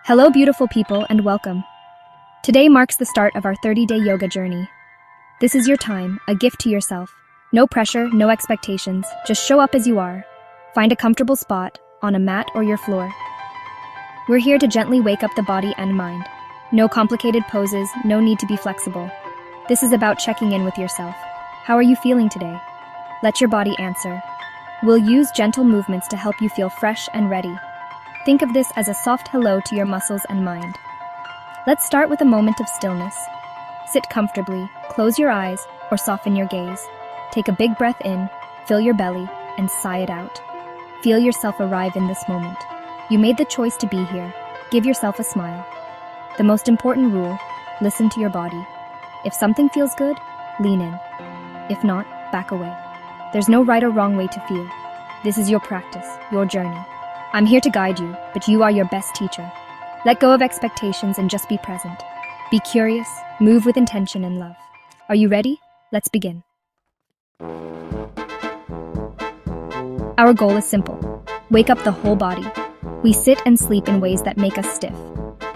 Hello, beautiful people, and welcome. Today marks the start of our 30-day yoga journey. This is your time, a gift to yourself. No pressure, no expectations, just show up as you are. Find a comfortable spot, on a mat or your floor. We're here to gently wake up the body and mind. No complicated poses, no need to be flexible. This is about checking in with yourself. How are you feeling today? Let your body answer. We'll use gentle movements to help you feel fresh and ready. Think of this as a soft hello to your muscles and mind. Let's start with a moment of stillness. Sit comfortably, close your eyes, or soften your gaze. Take a big breath in, fill your belly, and sigh it out. Feel yourself arrive in this moment. You made the choice to be here. Give yourself a smile. The most important rule, listen to your body. If something feels good, lean in. If not, back away. There's no right or wrong way to feel. This is your practice, your journey. I'm here to guide you, but you are your best teacher. Let go of expectations and just be present. Be curious, move with intention and love. Are you ready? Let's begin. Our goal is simple. Wake up the whole body. We sit and sleep in ways that make us stiff.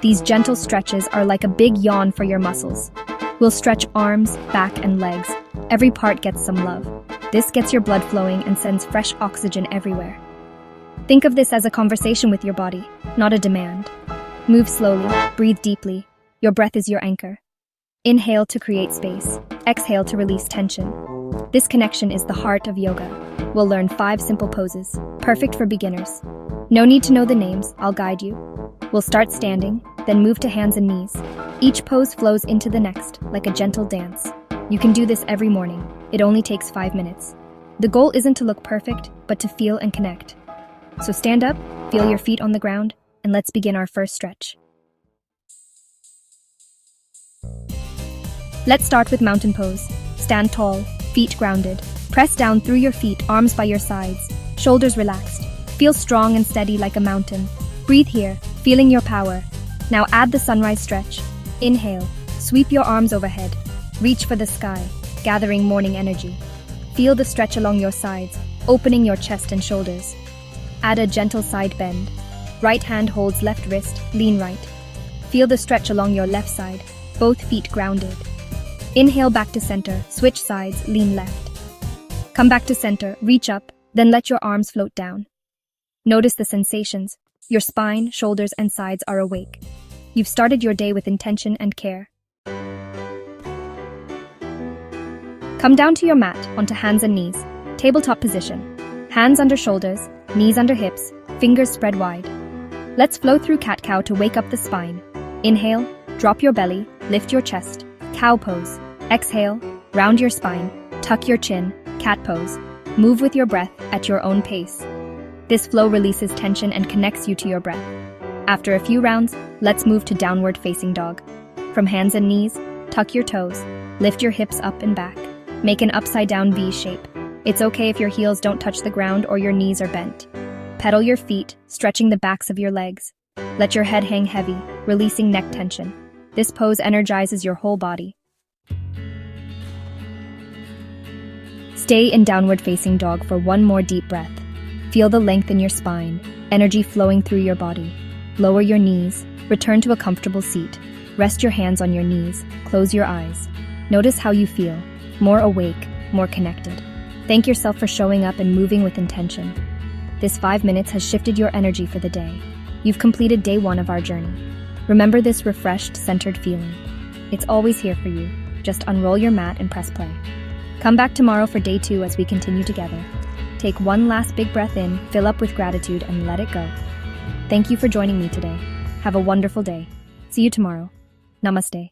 These gentle stretches are like a big yawn for your muscles. We'll stretch arms, back, and legs. Every part gets some love. This gets your blood flowing and sends fresh oxygen everywhere. Think of this as a conversation with your body, not a demand. Move slowly, breathe deeply. Your breath is your anchor. Inhale to create space. Exhale to release tension. This connection is the heart of yoga. We'll learn 5 simple poses, perfect for beginners. No need to know the names, I'll guide you. We'll start standing, then move to hands and knees. Each pose flows into the next, like a gentle dance. You can do this every morning. It only takes 5 minutes. The goal isn't to look perfect, but to feel and connect. So stand up, feel your feet on the ground, and let's begin our first stretch. Let's start with mountain pose. Stand tall, feet grounded. Press down through your feet, arms by your sides, shoulders relaxed. Feel strong and steady like a mountain. Breathe here, feeling your power. Now add the sunrise stretch. Inhale, sweep your arms overhead. Reach for the sky, gathering morning energy. Feel the stretch along your sides, opening your chest and shoulders. Add a gentle side bend. Right hand holds left wrist, lean right. Feel the stretch along your left side, both feet grounded. Inhale back to center, switch sides, lean left. Come back to center, reach up, then let your arms float down. Notice the sensations. Your spine, shoulders, and sides are awake. You've started your day with intention and care. Come down to your mat, onto hands and knees. Tabletop position. Hands under shoulders, knees under hips, fingers spread wide. Let's flow through cat-cow to wake up the spine. Inhale, drop your belly, lift your chest. Cow pose. Exhale, round your spine, tuck your chin, cat pose. Move with your breath at your own pace. This flow releases tension and connects you to your breath. After a few rounds, let's move to downward facing dog. From hands and knees, tuck your toes, lift your hips up and back. Make an upside down V shape. It's okay if your heels don't touch the ground or your knees are bent. Pedal your feet, stretching the backs of your legs. Let your head hang heavy, releasing neck tension. This pose energizes your whole body. Stay in downward facing dog for one more deep breath. Feel the length in your spine, energy flowing through your body. Lower your knees, return to a comfortable seat. Rest your hands on your knees, close your eyes. Notice how you feel, more awake, more connected. Thank yourself for showing up and moving with intention. This 5 minutes has shifted your energy for the day. You've completed day 1 of our journey. Remember this refreshed, centered feeling. It's always here for you. Just unroll your mat and press play. Come back tomorrow for day 2 as we continue together. Take one last big breath in, fill up with gratitude, and let it go. Thank you for joining me today. Have a wonderful day. See you tomorrow. Namaste.